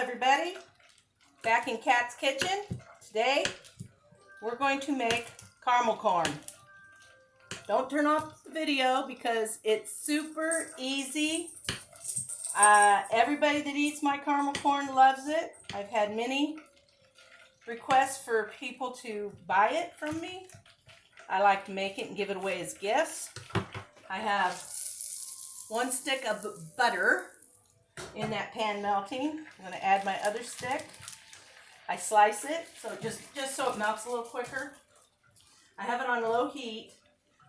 everybody, back in Kat's kitchen. Today we're going to make caramel corn. Don't turn off the video because it's super easy. Everybody that eats my caramel corn loves it. I've had many requests for people to buy it from me. I like to make it and give it away as gifts. I have 1 stick of butter in that pan melting. I'm going to add my other stick. I slice it so just so it melts a little quicker. I have it on low heat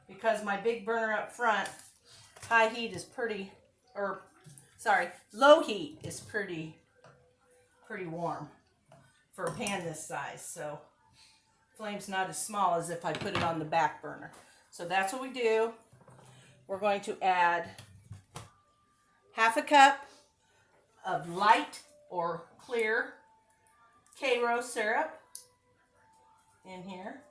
because my big burner up front, low heat is pretty warm for a pan this size. So flame's not as small as if I put it on the back burner. So that's what we do. We're going to add 1/2 cup of light or clear Karo syrup in here.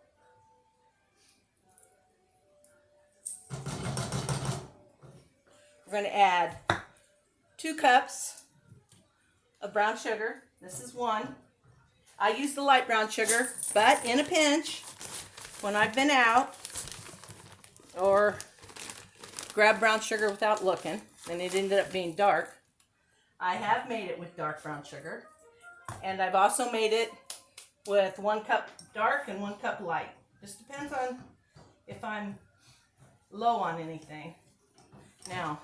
We're going to add 2 cups of brown sugar. This is 1. I use the light brown sugar, but in a pinch, when I've been out or grabbed brown sugar without looking, and it ended up being dark, I have made it with dark brown sugar. And I've also made it with 1 cup dark and 1 cup light. Just depends on if I'm low on anything. Now,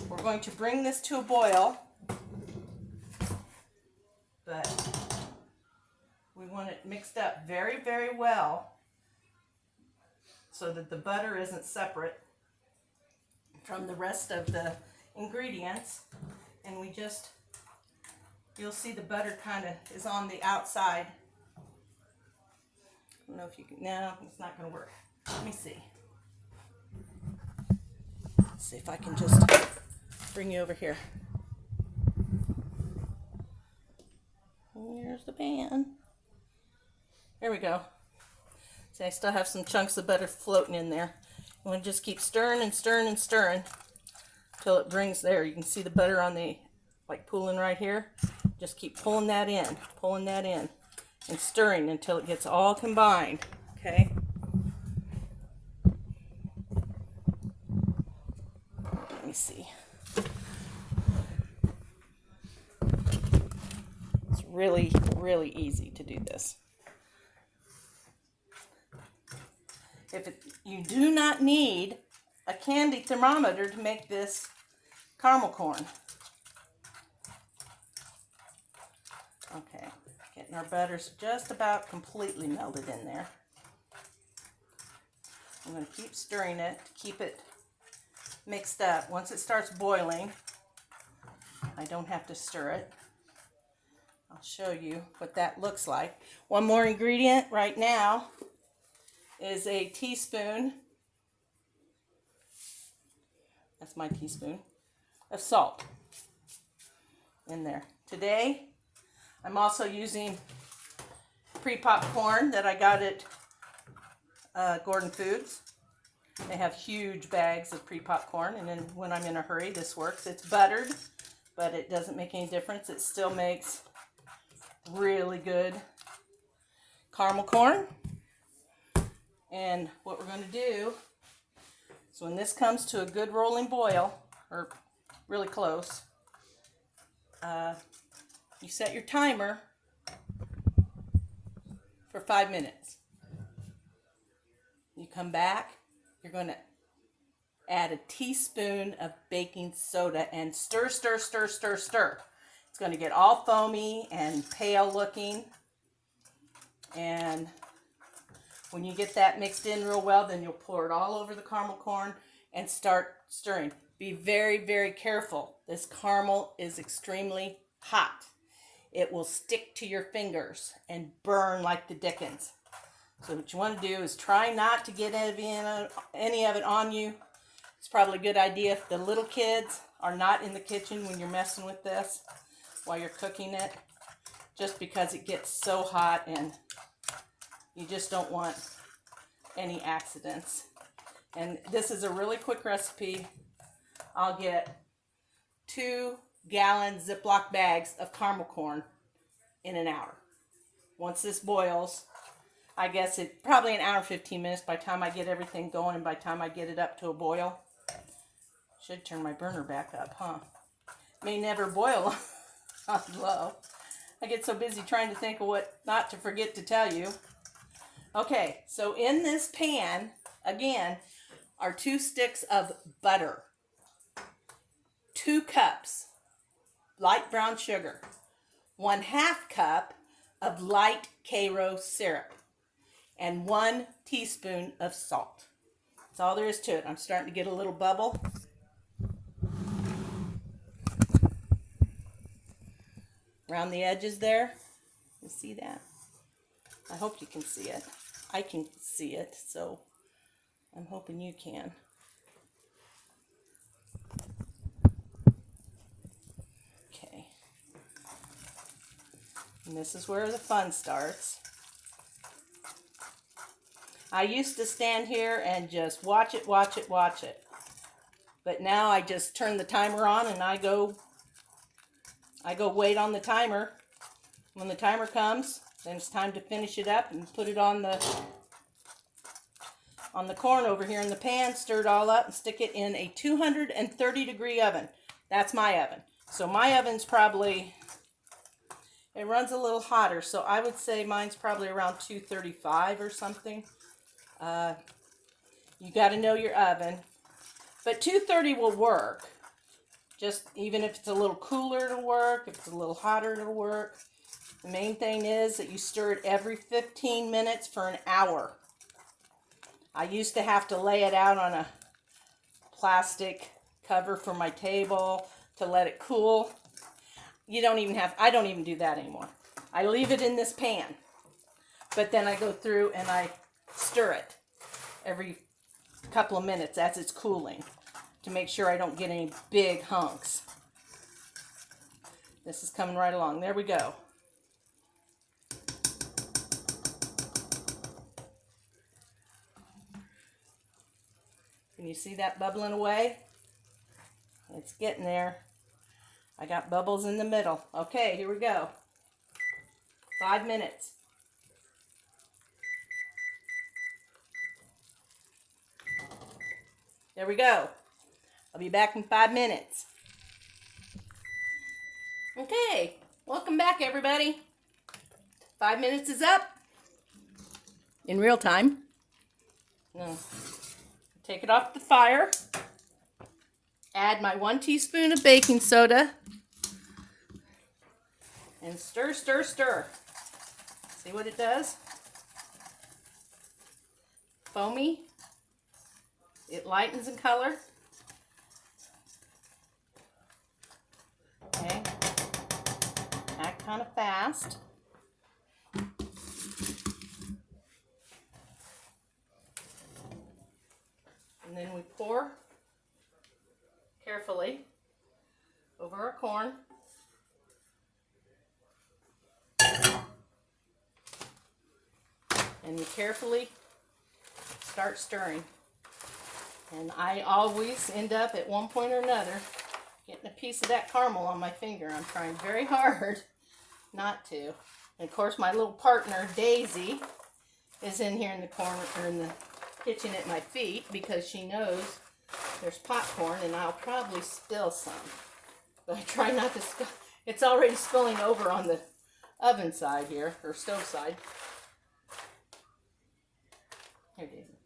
we're going to bring this to a boil, but we want it mixed up very, very well so that the butter isn't separate from the rest of the ingredients. And you'll see the butter kind of is on the outside. I don't know if you can, no, it's not going to work. Let me see. Let's see if I can just bring you over here. Here's the pan. There we go. See, I still have some chunks of butter floating in there. You want to just keep stirring and stirring and stirring until it brings there. You can see the butter on the, like, pooling right here. Just keep pulling that in, and stirring until it gets all combined, okay? Let me see. It's really, really easy to do this. You do not need a candy thermometer to make this caramel corn. Okay, getting our butters just about completely melted in there. I'm going to keep stirring it to keep it mixed up. Once it starts boiling, I don't have to stir it. I'll show you what that looks like. One more ingredient right now is a teaspoon, that's my teaspoon, of salt in there. Today, I'm also using pre-popped corn that I got at Gordon Foods. They have huge bags of pre-popped corn, and then when I'm in a hurry, this works. It's buttered, but it doesn't make any difference. It still makes really good caramel corn. And what we're going to do is when this comes to a good rolling boil, or really close, you set your timer for 5 minutes. You come back, you're going to add a teaspoon of baking soda and stir, stir, stir, stir, stir. It's going to get all foamy and pale looking. And when you get that mixed in real well, then you'll pour it all over the caramel corn and start stirring. Be very, very careful. This caramel is extremely hot. It will stick to your fingers and burn like the dickens. So what you want to do is try not to get any of it on you. It's probably a good idea if the little kids are not in the kitchen when you're messing with this while you're cooking it, just because it gets so hot and you just don't want any accidents. And this is a really quick recipe. I'll get 2 gallon Ziploc bags of caramel corn in an hour. Once this boils, I guess it's probably an hour and 15 minutes by the time I get everything going and by the time I get it up to a boil. Should turn my burner back up, huh? May never boil on low. I get so busy trying to think of what not to forget to tell you. Okay, so in this pan, again, are 2 sticks of butter, 2 cups light brown sugar, 1/2 cup of light Karo syrup, and 1 teaspoon of salt. That's all there is to it. I'm starting to get a little bubble. Around the edges there. You see that? I hope you can see it. I can see it, so I'm hoping you can. Okay. And this is where the fun starts. I used to stand here and just watch it. But now I just turn the timer on and I go wait on the timer. When the timer comes, then it's time to finish it up and put it on the corn over here in the pan, stir it all up and stick it in a 230-degree oven. That's my oven. So my oven's probably, it runs a little hotter, so I would say mine's probably around 235 or something. You got to know your oven. But 230 will work. Just even if it's a little cooler to work, if it's a little hotter to work. The main thing is that you stir it every 15 minutes for an hour. I used to have to lay it out on a plastic cover for my table to let it cool. I don't even do that anymore. I leave it in this pan. But then I go through and I stir it every couple of minutes as it's cooling to make sure I don't get any big hunks. This is coming right along. There we go. Can you see that bubbling away? It's getting there. I got bubbles in the middle. Okay, here we go. 5 minutes. There we go. I'll be back in 5 minutes. Okay, welcome back everybody. 5 minutes is up. In real time. No. Take it off the fire. Add my 1 teaspoon of baking soda. And stir, stir, stir. See what it does? Foamy. It lightens in color. Okay. Act kind of fast. And then we pour carefully over our corn. And we carefully start stirring. And I always end up at one point or another getting a piece of that caramel on my finger. I'm trying very hard not to. And of course my little partner Daisy is in here in the corner or in the kitchen at my feet because she knows there's popcorn and I'll probably spill some. But I try not to spill. It's already spilling over on the oven side here, or stove side. Here, Daisy.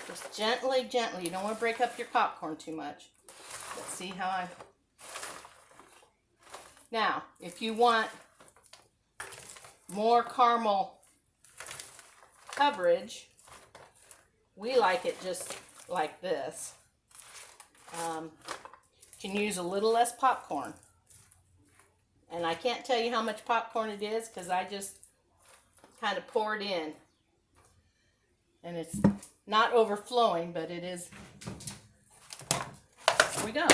Just gently, gently. You don't want to break up your popcorn too much. Let's see how I... Now, if you want more caramel coverage, we like it just like this. You can use a little less popcorn. And I can't tell you how much popcorn it is because I just kind of pour it in. And it's not overflowing, but it is. There we go.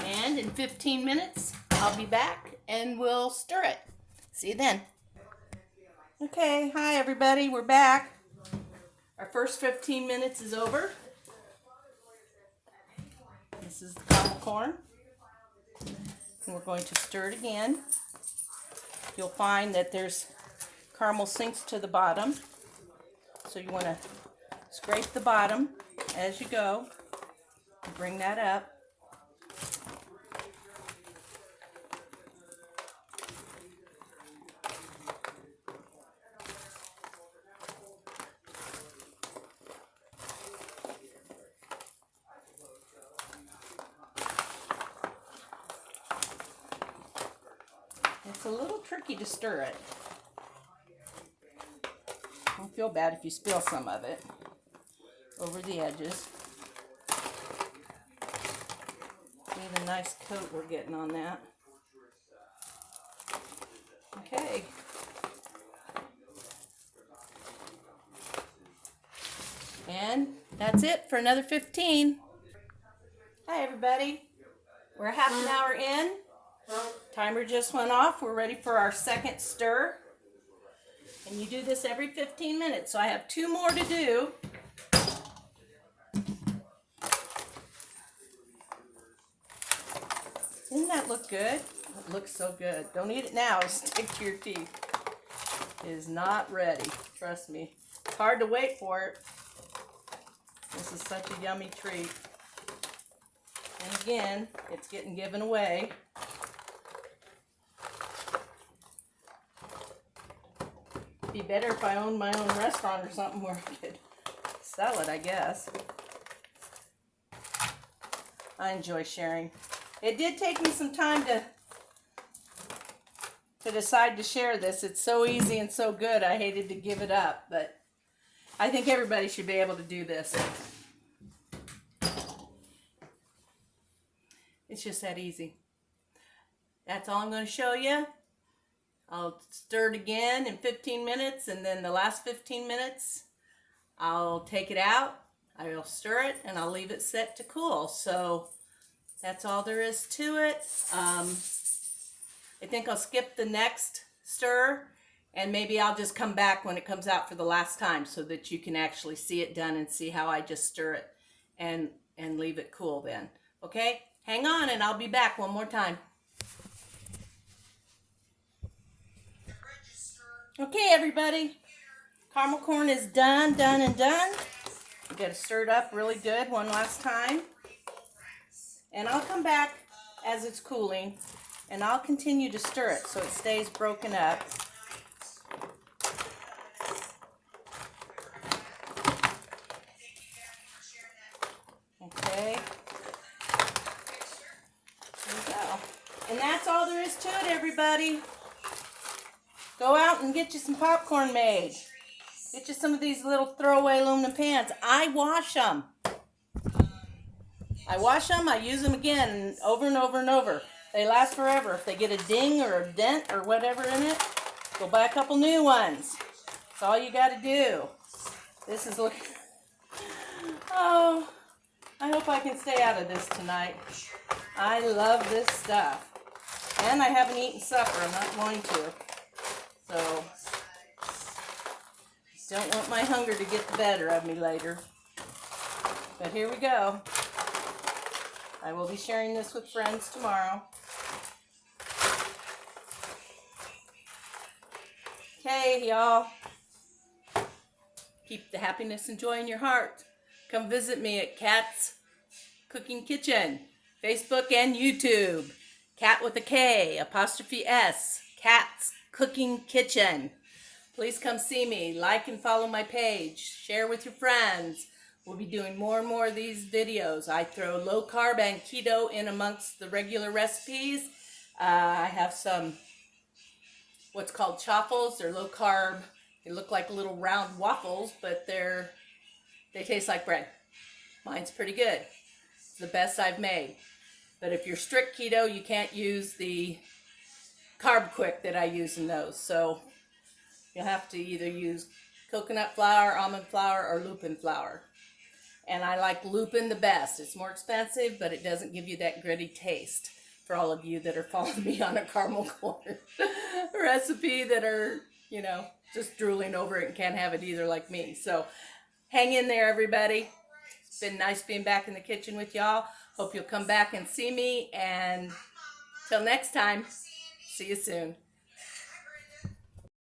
And in 15 minutes, I'll be back and we'll stir it. See you then. Okay, hi everybody, we're back. Our first 15 minutes is over. This is the caramel corn. And we're going to stir it again. You'll find that there's caramel sinks to the bottom. So you want to scrape the bottom as you go. Bring that up. It's a little tricky to stir it. Don't feel bad if you spill some of it over the edges. See the nice coat we're getting on that. Okay. And that's it for another 15. Hi everybody. We're half an hour in. Timer just went off. We're ready for our second stir. And you do this every 15 minutes. So I have 2 more to do. Doesn't that look good? It looks so good. Don't eat it now. It'll stick to your teeth. It is not ready. Trust me. It's hard to wait for it. This is such a yummy treat. And again, it's getting given away. Be better if I owned my own restaurant or something where I could sell it, I guess. I enjoy sharing. It did take me some time to decide to share this. It's so easy and so good. I hated to give it up, but I think everybody should be able to do this. It's just that easy. That's all I'm going to show you. I'll stir it again in 15 minutes, and then the last 15 minutes, I'll take it out, I will stir it, and I'll leave it set to cool. So that's all there is to it. I think I'll skip the next stir, and maybe I'll just come back when it comes out for the last time so that you can actually see it done and see how I just stir it and leave it cool then. Okay? Hang on, and I'll be back one more time. Okay, everybody, caramel corn is done. You got to stir it up really good one last time. And I'll come back as it's cooling, and I'll continue to stir it so it stays broken up. Okay. There we go. And that's all there is to it, everybody. Go out and get you some popcorn made. Get you some of these little throwaway aluminum pans. I wash them. I use them again over and over and over. They last forever. If they get a ding or a dent or whatever in it, go buy a couple new ones. That's all you got to do. This is looking... Oh, I hope I can stay out of this tonight. I love this stuff. And I haven't eaten supper. I'm not going to. So, don't want my hunger to get the better of me later. But here we go. I will be sharing this with friends tomorrow. Okay, y'all. Keep the happiness and joy in your heart. Come visit me at Kat's Cooking Kitchen, Facebook and YouTube. Kat with a K, apostrophe S, Kat's Cooking Kitchen. Please come see me. Like and follow my page. Share with your friends. We'll be doing more and more of these videos. I throw low carb and keto in amongst the regular recipes. I have some what's called chaffles. They're low carb. They look like little round waffles, but they taste like bread. Mine's pretty good. It's the best I've made. But if you're strict keto, you can't use the Carb Quick that I use in those. So you'll have to either use coconut flour, almond flour, or lupin flour. And I like lupin the best. It's more expensive, but it doesn't give you that gritty taste. For all of you that are following me on a caramel corn recipe that are, just drooling over it and can't have it either like me. So Hang in there, everybody. It's been nice being back in the kitchen with y'all. Hope you'll come back and see me. And till next time, see you soon.